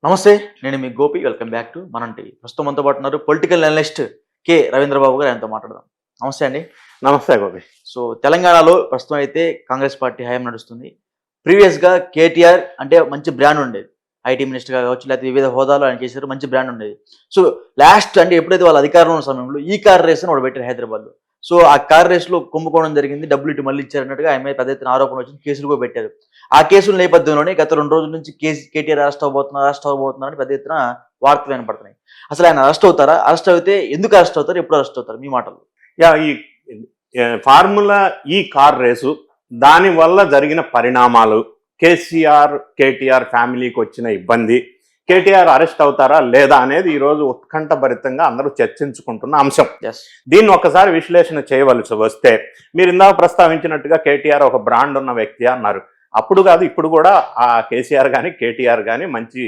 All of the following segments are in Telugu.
నమస్తే. నేను మీ గోపి. వెల్కమ్ బ్యాక్ టు మనం టీవీ. ప్రస్తుతం మనతో పాటు ఉన్నారు పొలిటికల్ అనలిస్ట్ కె. రవీంద్రబాబు గారు. ఆయనతో మాట్లాడదాం. నమస్తే అండి. నమస్తే గోపి. సో తెలంగాణలో ప్రస్తుతం అయితే కాంగ్రెస్ పార్టీ హయాం నడుస్తుంది. ప్రీవియస్‌గా కేటీఆర్ అంటే మంచి బ్రాండ్ ఉండేది. ఐటీ మినిస్టర్‌గా కావచ్చు, లేకపోతే వివిధ హోదాలో ఆయన చేశారు. మంచి బ్రాండ్ ఉండేది. సో లాస్ట్ అంటే ఎప్పుడైతే వాళ్ళ అధికారంలో ఉన్న సమయంలో ఈ కార్ రేస్ అని ఒకటి పెట్టారు హైదరాబాద్‌లో. సో ఆ కార్ రేస్‌లో కుంభకోణం జరిగింది. డబ్బులు ఇటు మళ్ళీ ఇచ్చారన్నట్టుగా ఆయన మీద పెద్ద ఎత్తున ఆరోపణలు వచ్చింది. కేసులు కూడా పెట్టారు. ఆ కేసుల నేపథ్యంలోనే గత 2 రోజుల నుంచి కేటీఆర్ అరెస్ట్ అవ్వబోతున్నారు అని పెద్ద ఎత్తున వార్తలు వినపడుతున్నాయి. అసలు ఆయన అరెస్ట్ అవుతారా? అరెస్ట్ అయితే ఎందుకు అరెస్ట్ అవుతారు? ఎప్పుడు అరెస్ట్ అవుతారు? మీ మాటల్లో. ఈ ఫార్ములా ఈ కార్ రేసు దానివల్ల జరిగిన పరిణామాలు, కేటీఆర్ ఫ్యామిలీకి వచ్చిన ఇబ్బంది, కేటీఆర్ అరెస్ట్ అవుతారా లేదా అనేది ఈరోజు ఉత్కంఠభరితంగా అందరూ చర్చించుకుంటున్న అంశం. దీన్ని ఒకసారి విశ్లేషణ చేయవలసి వస్తే, మీరు ఇందాక ప్రస్తావించినట్టుగా కేటీఆర్ ఒక బ్రాండ్ ఉన్న వ్యక్తి అన్నారు. అప్పుడు కాదు, ఇప్పుడు కూడా ఆ కేసీఆర్ కానీ కేటీఆర్ కానీ మంచి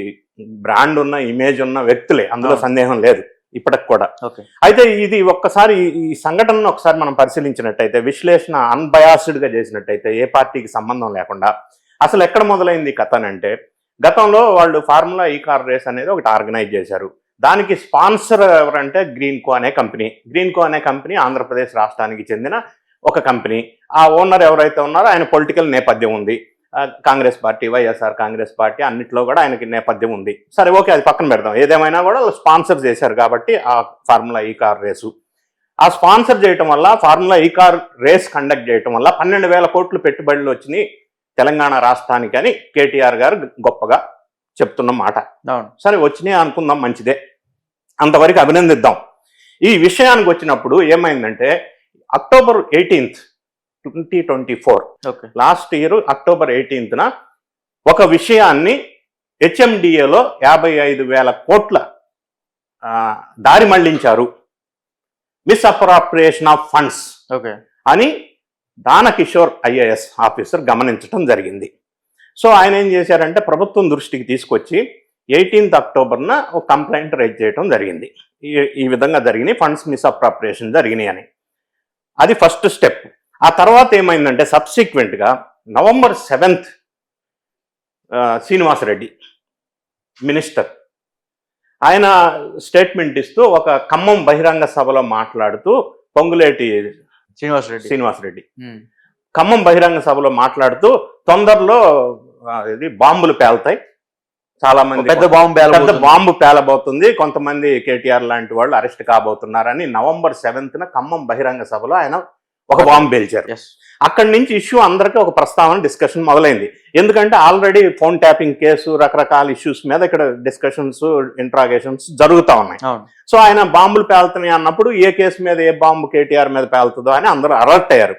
బ్రాండ్ ఉన్న ఇమేజ్ ఉన్న వ్యక్తులే, అందులో సందేహం లేదు ఇప్పటికి కూడా. అయితే ఇది ఒక్కసారి ఈ సంఘటనను ఒకసారి మనం పరిశీలించినట్టయితే, విశ్లేషణ అన్బయాస్డ్గా చేసినట్టయితే, ఏ పార్టీకి సంబంధం లేకుండా అసలు ఎక్కడ మొదలైంది కథ అంటే, గతంలో వాళ్ళు ఫార్ములా ఈ కార్ రేస్ అనేది ఒకటి ఆర్గనైజ్ చేశారు. దానికి స్పాన్సర్ ఎవరంటే గ్రీన్కో అనే కంపెనీ ఆంధ్రప్రదేశ్ రాష్ట్రానికి చెందిన ఒక కంపెనీ. ఆ ఓనర్ ఎవరైతే ఉన్నారో ఆయన పొలిటికల్ నేపథ్యం ఉంది. కాంగ్రెస్ పార్టీ, వైఎస్ఆర్ కాంగ్రెస్ పార్టీ అన్నిట్లో కూడా ఆయనకి నేపథ్యం ఉంది. సరే, ఓకే, అది పక్కన పెడదాం. ఏదేమైనా కూడా వాళ్ళు స్పాన్సర్ చేశారు కాబట్టి ఆ ఫార్ములా ఈ కార్ రేసు. ఆ స్పాన్సర్ చేయటం వల్ల, ఫార్ములా ఈ కార్ రేస్ కండక్ట్ చేయటం వల్ల 12,000 కోట్లు పెట్టుబడులు వచ్చినాయి తెలంగాణ రాష్ట్రానికి అని కేటీఆర్ గారు గొప్పగా చెప్తున్న మాట. సరే, వచ్చినాయి అనుకుందాం, మంచిదే, అంతవరకు అభినందిద్దాం. ఈ విషయానికి వచ్చినప్పుడు ఏమైందంటే, అక్టోబర్ 18, 2024 లాస్ట్ ఇయర్ అక్టోబర్ 18న ఒక విషయాన్ని హెచ్ఎండిఏలో 55,000 కోట్ల దారి మళ్లించారు, మిస్అప్రాప్రియేషన్ ఆఫ్ ఫండ్స్ అని దానకిషోర్ ఐఏఎస్ ఆఫీసర్ గమనించడం జరిగింది. సో ఆయన ఏం చేశారంటే, ప్రభుత్వం దృష్టికి తీసుకొచ్చి 18th అక్టోబర్న ఒక కంప్లైంట్ రైజ్ చేయడం జరిగింది. ఈ విధంగా జరిగినాయి, ఫండ్స్ మిస్అప్రాప్రియేషన్ జరిగినాయి అని. అది ఫస్ట్ స్టెప్. ఆ తర్వాత ఏమైందంటే, సబ్సిక్వెంట్గా November 7th శ్రీనివాసరెడ్డి మినిస్టర్ ఆయన స్టేట్మెంట్ ఇస్తూ ఒక ఖమ్మం బహిరంగ సభలో మాట్లాడుతూ, పొంగులేటి శ్రీనివాసరెడ్డి ఖమ్మం బహిరంగ సభలో మాట్లాడుతూ, తొందరలో ఇది బాంబులు పేలుతాయి, చాలా మంది పెద్ద బాంబు పేలబోతుంది, కొంతమంది కేటీఆర్ లాంటి వాళ్ళు అరెస్ట్ కాబోతున్నారని November 7th ఖమ్మం బహిరంగ సభలో ఆయన ఒక బాంబు పేల్చారు. అక్కడి నుంచి ఇష్యూ అందరికీ ఒక ప్రస్తావన, డిస్కషన్ మొదలైంది. ఎందుకంటే ఆల్రెడీ ఫోన్ ట్యాపింగ్ కేసు, రకరకాల ఇష్యూస్ మీద ఇక్కడ డిస్కషన్స్, ఇంట్రాగేషన్స్ జరుగుతూ ఉన్నాయి. సో ఆయన బాంబులు పేలుతున్నాయి అన్నప్పుడు ఏ కేసు మీద ఏ బాంబు కేటీఆర్ మీద పేలుతుందో అని అందరూ అలర్ట్ అయ్యారు.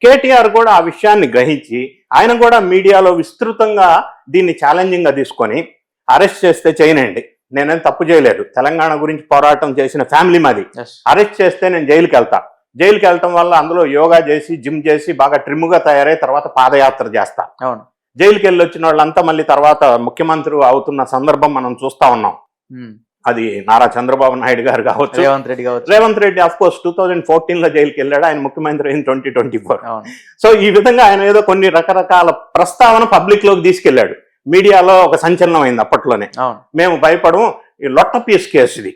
కేటీఆర్ కూడా ఆ విషయాన్ని గ్రహించి ఆయన కూడా మీడియాలో విస్తృతంగా దీన్ని ఛాలెంజింగ్గా తీసుకొని, అరెస్ట్ చేస్తే చేయనండి, నేనేం తప్పు చేయలేదు, తెలంగాణ గురించి పోరాటం చేసిన ఫ్యామిలీ మాది, అరెస్ట్ చేస్తే నేను జైలుకి వెళ్ళటం వల్ల అందులో యోగా చేసి, జిమ్ చేసి బాగా ట్రిమ్గా తయారై తర్వాత పాదయాత్ర చేస్తా, జైలుకి వెళ్ళి వచ్చిన వాళ్ళంతా మళ్ళీ తర్వాత ముఖ్యమంత్రి అవుతున్న సందర్భం మనం చూస్తా ఉన్నాం. అది నారా చంద్రబాబు నాయుడు గారు కావచ్చు, రేవంత్ రెడ్డి ఆఫ్ కోర్స్ 2014లో జైలుకి వెళ్ళాడు, ఆయన ముఖ్యమంత్రి అయిన 2024. సో ఈ విధంగా ఆయన ఏదో కొన్ని రకరకాల ప్రస్తావన పబ్లిక్ లోకి తీసుకెళ్లాడు. మీడియాలో ఒక సంచలనం అయింది అప్పట్లోనే. మేము భయపడము, ఈ లొట్ట పీస్ కేసు ఇది,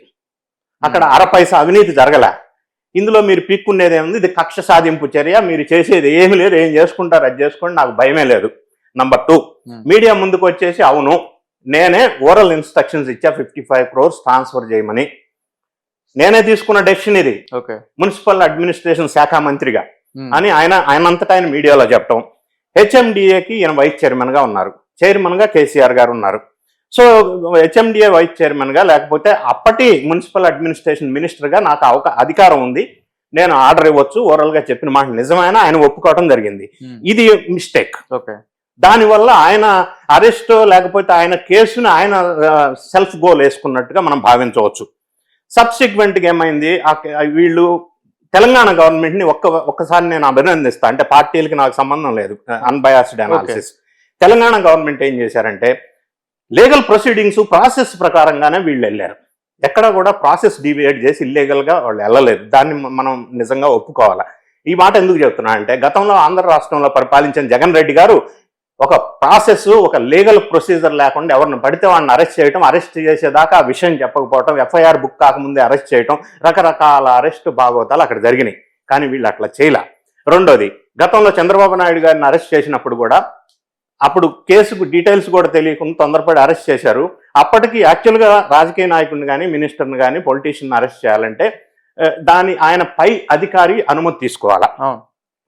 అక్కడ అరపైసా అవినీతి జరగలే, ఇందులో మీరు పీక్కునేది ఏముంది, ఇది కక్ష సాధింపు చర్య, మీరు చేసేది ఏమి లేదు, ఏం చేసుకుంటారు అది చేసుకోండి, నాకు భయమే లేదు. నంబర్ 2, మీడియా ముందుకు వచ్చేసి, అవును నేనే ఓరల్ ఇన్స్ట్రక్షన్స్ ఇచ్చా 55 crores ట్రాన్స్ఫర్ చేయమని, నేనే తీసుకున్న డెసిషన్ ఇది మున్సిపల్ అడ్మినిస్ట్రేషన్ శాఖ మంత్రిగా అని ఆయనంతటా ఆయన మీడియాలో చెప్పడం. హెచ్ఎండిఏకి ఈయన వైస్ చైర్మన్ గా ఉన్నారు, చైర్మన్ గా కేసీఆర్ గారు ఉన్నారు. సో హెచ్ఎండిఏ వైస్ చైర్మన్ గా, లేకపోతే అప్పటి మున్సిపల్ అడ్మినిస్ట్రేషన్ మినిస్టర్ గా నాకు అధికారం ఉంది, నేను ఆర్డర్ ఇవ్వచ్చు, ఓరల్ గా చెప్పిన మాట నిజమైన ఆయన ఒప్పుకోవడం జరిగింది. ఇది మిస్టేక్. దానివల్ల ఆయన అరెస్ట్ లేకపోతే ఆయన కేసుని ఆయన సెల్ఫ్ గోల్ వేసుకున్నట్టుగా మనం భావించవచ్చు. సబ్సిక్వెంట్గా ఏమైంది, వీళ్ళు తెలంగాణ గవర్నమెంట్ని ఒక్కసారి నేను అభినందిస్తా, అంటే పార్టీలకి నాకు సంబంధం లేదు, అన్బయాస్డ్ అనాలిసిస్. తెలంగాణ గవర్నమెంట్ ఏం చేశారంటే, లీగల్ ప్రొసీడింగ్స్ ప్రాసెస్ ప్రకారంగానే వీళ్ళు వెళ్ళారు. ఎక్కడ కూడా ప్రాసెస్ డీవియేట్ చేసి ఇల్లీగల్గా వాళ్ళు వెళ్ళలేదు. దాన్ని మనం నిజంగా ఒప్పుకోవాలి. ఈ మాట ఎందుకు చెప్తున్నా అంటే, గతంలో ఆంధ్ర రాష్ట్రంలో పరిపాలించిన జగన్ రెడ్డి గారు ఒక ప్రాసెస్, ఒక లీగల్ ప్రొసీజర్ లేకుండా ఎవరిని పడితే వాళ్ళని అరెస్ట్ చేయటం, అరెస్ట్ చేసేదాకా ఆ విషయం చెప్పకపోవటం, ఎఫ్ఐఆర్ బుక్ కాకముందే అరెస్ట్ చేయటం, రకరకాల అరెస్ట్ భాగవతాలు అక్కడ జరిగినాయి. కానీ వీళ్ళు అట్లా చేయలే. రెండోది, గతంలో చంద్రబాబు నాయుడు గారిని అరెస్ట్ చేసినప్పుడు కూడా అప్పుడు కేసుకు డీటెయిల్స్ కూడా తెలియకుండా తొందరపడి అరెస్ట్ చేశారు. అప్పటికి యాక్చువల్గా రాజకీయ నాయకుడిని కానీ, మినిస్టర్ని కానీ, పొలిటీషియన్ అరెస్ట్ చేయాలంటే ఆయన పై అధికారి అనుమతి తీసుకోవాలా.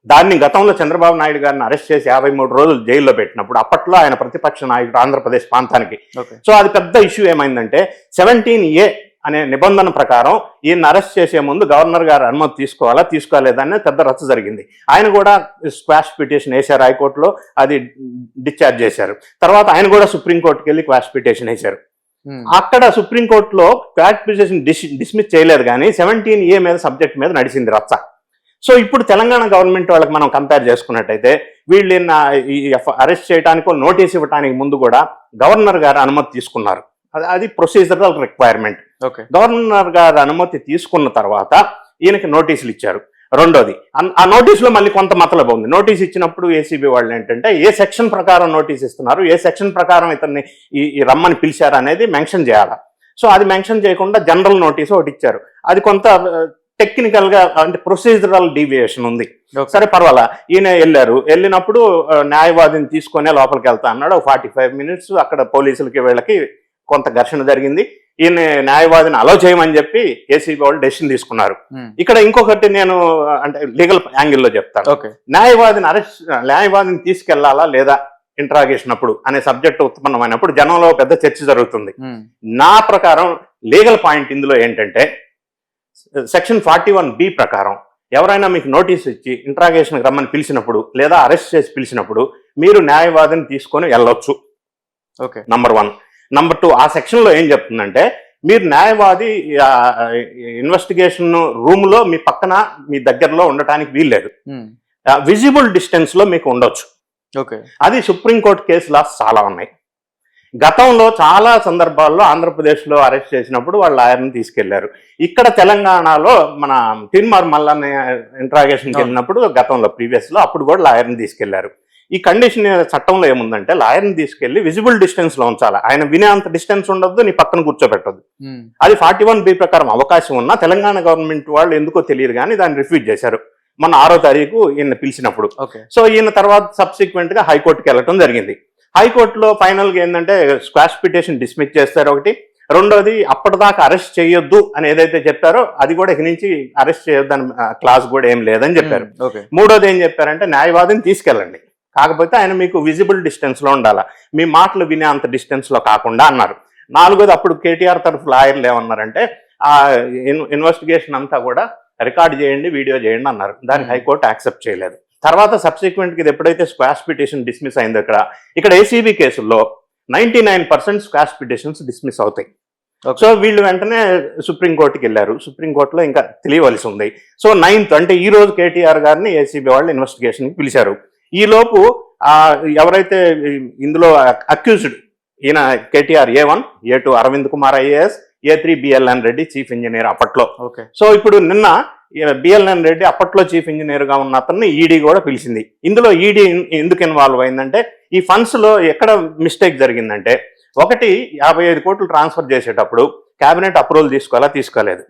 దాన్ని గతంలో చంద్రబాబు నాయుడు గారిని అరెస్ట్ చేసి 53 రోజులు జైల్లో పెట్టినప్పుడు అప్పట్లో ఆయన ప్రతిపక్ష నాయకుడు ఆంధ్రప్రదేశ్ ప్రాంతానికి. సో అది పెద్ద ఇష్యూ ఏమైందంటే 17A అనే నిబంధన ప్రకారం ఈయన అరెస్ట్ చేసే ముందు గవర్నర్ గారు అనుమతి తీసుకోలేదని పెద్ద రచ్చ జరిగింది. ఆయన కూడా స్క్వాష్ పిటిషన్ వేశారు హైకోర్టులో, అది డిశ్చార్జ్ చేశారు. తర్వాత ఆయన కూడా సుప్రీంకోర్టుకి వెళ్ళి క్వాష్ పిటిషన్ వేశారు. అక్కడ సుప్రీంకోర్టులో క్వాష్ పిటిషన్ డిస్మిస్ చేయలేదు, కానీ 17A మీద సబ్జెక్ట్ మీద నడిచింది రచ్చ. సో ఇప్పుడు తెలంగాణ గవర్నమెంట్ వాళ్ళకి మనం కంపేర్ చేసుకున్నట్టయితే వీళ్ళు అరెస్ట్ చేయడానికి నోటీస్ ఇవ్వడానికి ముందు కూడా గవర్నర్ గారు అనుమతి తీసుకున్నారు. అది ప్రొసీజరల్ రిక్వైర్మెంట్. గవర్నర్ గారు అనుమతి తీసుకున్న తర్వాత ఈయనకి నోటీసులు ఇచ్చారు. రెండోది, ఆ నోటీసులో మళ్ళీ కొంత మతలబు ఉంది. నోటీస్ ఇచ్చినప్పుడు ఏసీబీ వాళ్ళు ఏంటంటే ఏ సెక్షన్ ప్రకారం నోటీస్ ఇస్తున్నారు, ఏ సెక్షన్ ప్రకారం ఇతన్ని ఈ రమ్మని పిలిచారు అనేది మెన్షన్ చేయాలి. సో అది మెన్షన్ చేయకుండా జనరల్ నోటీస్ ఒకటి ఇచ్చారు. అది కొంత టెక్నికల్ గా అంటే ప్రొసీజరల్ డీవియేషన్ ఉంది. సరే పర్వాలా, ఈయన వెళ్ళినప్పుడు న్యాయవాదిని తీసుకునే లోపలికి వెళ్తా అన్నాడు. 45 మినిట్స్ అక్కడ పోలీసులకి వీళ్ళకి కొంత ఘర్షణ జరిగింది. ఈయన న్యాయవాదిని అలో చేయమని చెప్పి ఏసీబీ వాళ్ళు డెసిషన్ తీసుకున్నారు. ఇక్కడ ఇంకొకటి నేను అంటే లీగల్ యాంగిల్లో చెప్తాను. న్యాయవాదిని తీసుకెళ్లాలా లేదా ఇంట్రాగేషన్ అప్పుడు అనే సబ్జెక్ట్ ఉత్పన్నమైనప్పుడు జనంలో పెద్ద చర్చ జరుగుతుంది. నా ప్రకారం లీగల్ పాయింట్ ఇందులో ఏంటంటే సెక్షన్ 41B ప్రకారం ఎవరైనా మీకు నోటీస్ ఇచ్చి ఇంట్రాగేషన్కి రమ్మని పిలిచినప్పుడు లేదా అరెస్ట్ చేసి పిలిచినప్పుడు మీరు న్యాయవాదిని తీసుకొని వెళ్ళొచ్చు. నంబర్ 1. నంబర్ 2, ఆ సెక్షన్లో ఏం చెప్తుందంటే మీరు న్యాయవాది ఇన్వెస్టిగేషన్ రూమ్ లో మీ పక్కన మీ దగ్గరలో ఉండటానికి వీల్లేదు, విజిబుల్ డిస్టెన్స్ లో మీకు ఉండొచ్చు. అది సుప్రీంకోర్టు కేసు లాస్ చాలా ఉన్నాయి. గతంలో చాలా సందర్భాల్లో ఆంధ్రప్రదేశ్లో అరెస్ట్ చేసినప్పుడు వాళ్ళ లాయర్ని తీసుకెళ్లారు. ఇక్కడ తెలంగాణలో మన తీన్మార్ మల్లన్న ఇంట్రాగేషన్కి వెళ్ళినప్పుడు గతంలో ప్రీవియస్లో అప్పుడు కూడా లాయర్ని తీసుకెళ్లారు. ఈ కండిషన్ చట్టంలో ఏముందంటే లాయర్ని తీసుకెళ్లి విజిబుల్ డిస్టెన్స్ లో ఉంచాలి. ఆయన వినే అంత డిస్టెన్స్ ఉండొద్దు, నీ పక్కన కూర్చోబెట్టద్దు. అది 41B ప్రకారం అవకాశం ఉన్నా తెలంగాణ గవర్నమెంట్ వాళ్ళు ఎందుకో తెలియదు కానీ దాన్ని రిఫ్యూజ్ చేశారు మొన్న 6వ తారీఖు ఈయన పిలిచినప్పుడు. సో ఈయన తర్వాత సబ్సిక్వెంట్ గా హైకోర్టుకి వెళ్ళటం జరిగింది. హైకోర్టులో ఫైనల్ గా ఏంటంటే స్క్వాష్ పిటిషన్ డిస్మిస్ చేస్తారు ఒకటి. రెండోది, అప్పటిదాకా అరెస్ట్ చేయొద్దు అని ఏదైతే చెప్పారో అది కూడా ఇక నుంచి అరెస్ట్ చేయొద్దు అని క్లాస్ కూడా ఏం లేదని చెప్పారు. మూడోది ఏం చెప్పారంటే న్యాయవాదిని తీసుకెళ్ళండి, కాకపోతే ఆయన మీకు విజిబుల్ డిస్టెన్స్ లో ఉండాలా, మీ మాటలు వినే అంత డిస్టెన్స్ లో కాకుండా అన్నారు. నాలుగోది, అప్పుడు కేటీఆర్ తరఫు లాయర్లు ఏమన్నారంటే ఆ ఇన్వెస్టిగేషన్ అంతా కూడా రికార్డ్ చేయండి, వీడియో చేయండి అన్నారు. దానికి హైకోర్టు యాక్సెప్ట్ చేయలేదు. తర్వాత సబ్సిక్వెంట్ గా ఎప్పుడైతే స్క్వాష్ పిటిషన్ డిస్మిస్ అయిందో ఇక్కడ ఏసీబీ కేసుల్లో 99% స్క్వాష్ పిటిషన్స్ డిస్మిస్ అవుతాయి. సో వీళ్ళు వెంటనే సుప్రీంకోర్టుకి వెళ్ళారు. సుప్రీంకోర్టులో ఇంకా తెలియవలసి ఉంది. సో 9th అంటే ఈ రోజు కేటీఆర్ గారిని ఏసీబీ వాళ్ళు ఇన్వెస్టిగేషన్కి పిలిచారు. ఈ లోపు ఎవరైతే ఇందులో అక్యూజ్డ్ ఈయన KTR A1, A2 Arvind Kumar IAS, A3 BLN Reddy chief engineer అప్పట్లో. సో ఇప్పుడు నిన్న BLN రెడ్డి అప్పట్లో చీఫ్ ఇంజనీర్ గా ఉన్న అతన్ని ఈడీ కూడా పిలిచింది. ఇందులో ఈడీ ఎందుకు ఇన్వాల్వ్ అయిందంటే ఈ ఫండ్స్ లో ఎక్కడ మిస్టేక్ జరిగిందంటే, ఒకటి 55 కోట్లు ట్రాన్స్ఫర్ చేసేటప్పుడు కేబినెట్ అప్రూవల్ తీసుకోలేదు,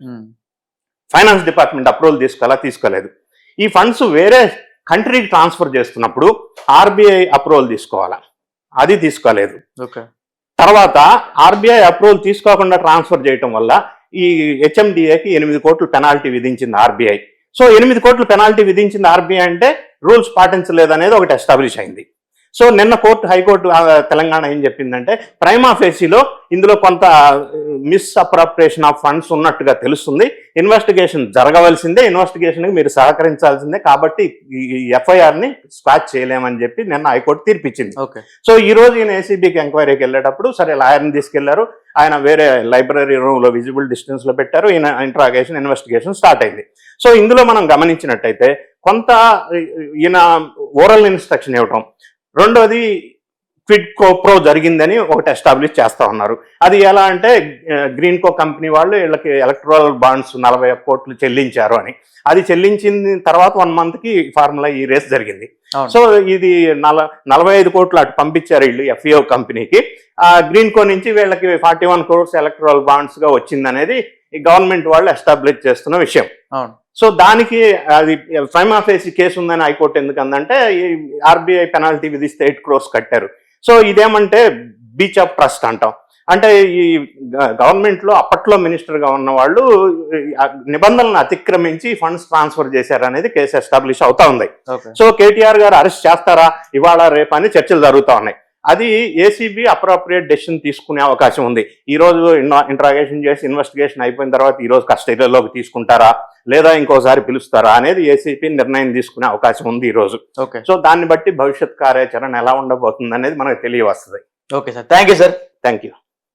ఫైనాన్స్ డిపార్ట్మెంట్ అప్రూవల్ తీసుకోలేదు. ఈ ఫండ్స్ వేరే కంట్రీకి ట్రాన్స్ఫర్ చేస్తున్నప్పుడు RBI అప్రూవల్ తీసుకోవాలా, అది తీసుకోలేదు. తర్వాత RBI అప్రూవల్ తీసుకోకుండా ట్రాన్స్ఫర్ చేయటం వల్ల ఈ HMDAకి 8 కోట్లు పెనాల్టీ విధించింది RBI. సో 8 కోట్లు పెనాల్టీ విధించింది RBI అంటే రూల్స్ పాటించలేదనేది ఒకటి ఎస్టాబ్లిష్ అయింది. సో నిన్న హైకోర్టు తెలంగాణ ఏం చెప్పిందంటే ప్రైమా ఫేసీలో ఇందులో కొంత మిస్అప్రాప్రియేషన్ ఆఫ్ ఫండ్స్ ఉన్నట్టుగా తెలుస్తుంది, ఇన్వెస్టిగేషన్ జరగవలసిందే, ఇన్వెస్టిగేషన్కి మీరు సహకరించాల్సిందే, కాబట్టి ఈ FIRని స్క్వాష్ చేయలేమని చెప్పి నిన్న హైకోర్టు తీర్పిచ్చింది. సో ఈ రోజు ఈయన ఏసీబీకి ఎంక్వైరీకి వెళ్ళేటప్పుడు సరే లాయర్ని తీసుకెళ్లారు, ఆయన వేరే లైబ్రరీ రూమ్ లో విజిబుల్ డిస్టెన్స్ లో పెట్టారు, ఈయన ఇంట్రాగేషన్ ఇన్వెస్టిగేషన్ స్టార్ట్ అయింది. సో ఇందులో మనం గమనించినట్టయితే కొంత ఈయన ఓరల్ ఇన్స్ట్రక్షన్ ఇవ్వటం, రెండోది క్విడ్ ప్రో జరిగిందని ఒకటి ఎస్టాబ్లిష్ చేస్తా ఉన్నారు. అది ఎలా అంటే గ్రీన్ కో కంపెనీ వాళ్ళు వీళ్ళకి ఎలక్ట్రల్ బాండ్స్ 40 కోట్లు చెల్లించారు అని. అది చెల్లించిన తర్వాత 1 month కి ఫార్ములా ఈ రేస్ జరిగింది. సో ఇది 45 కోట్లు అటు పంపించారు వీళ్ళు ఎఫ్ఈఓ కంపెనీకి. ఆ గ్రీన్ కో నుంచి వీళ్ళకి 41 crores ఎలక్ట్రల్ బాండ్స్ గా వచ్చింది అనేది ఈ గవర్నమెంట్ వాళ్ళు ఎస్టాబ్లిష్ చేస్తున్న విషయం. సో దానికి అది ప్రైమా ఫేసి కేసు ఉందని హైకోర్టు ఎందుకందంటే ఈ ఆర్బీఐ పెనాల్టీ విధిస్తే 8 crores కట్టారు. సో ఇదేమంటే బీచ్ ఆఫ్ ట్రస్ట్ అంటాం. అంటే ఈ గవర్నమెంట్ లో అప్పట్లో మినిస్టర్ గా ఉన్న వాళ్ళు నిబంధనలను అతిక్రమించి ఫండ్స్ ట్రాన్స్ఫర్ చేశారు అనేది కేసు ఎస్టాబ్లిష్ అవుతా ఉంది. సో కేటీఆర్ గారు అరెస్ట్ చేస్తారా ఇవాళ రేపు అని చర్చలు జరుగుతూ ఉన్నాయి. అది ఏసీబీ అప్రోప్రియేట్ డెసిషన్ తీసుకునే అవకాశం ఉంది. ఈ రోజు ఇంట్రాగేషన్ చేసి ఇన్వెస్టిగేషన్ అయిపోయిన తర్వాత ఈ రోజు కస్టడీలోకి తీసుకుంటారా లేదా ఇంకోసారి పిలుస్తారా అనేది ఏసీబీ నిర్ణయం తీసుకునే అవకాశం ఉంది ఈ రోజు. సో దాన్ని బట్టి భవిష్యత్ కార్యాచరణ ఎలా ఉండబోతుంది అనేది మనకు తెలియవస్తుంది. Okay sir, thank you sir. Thank you.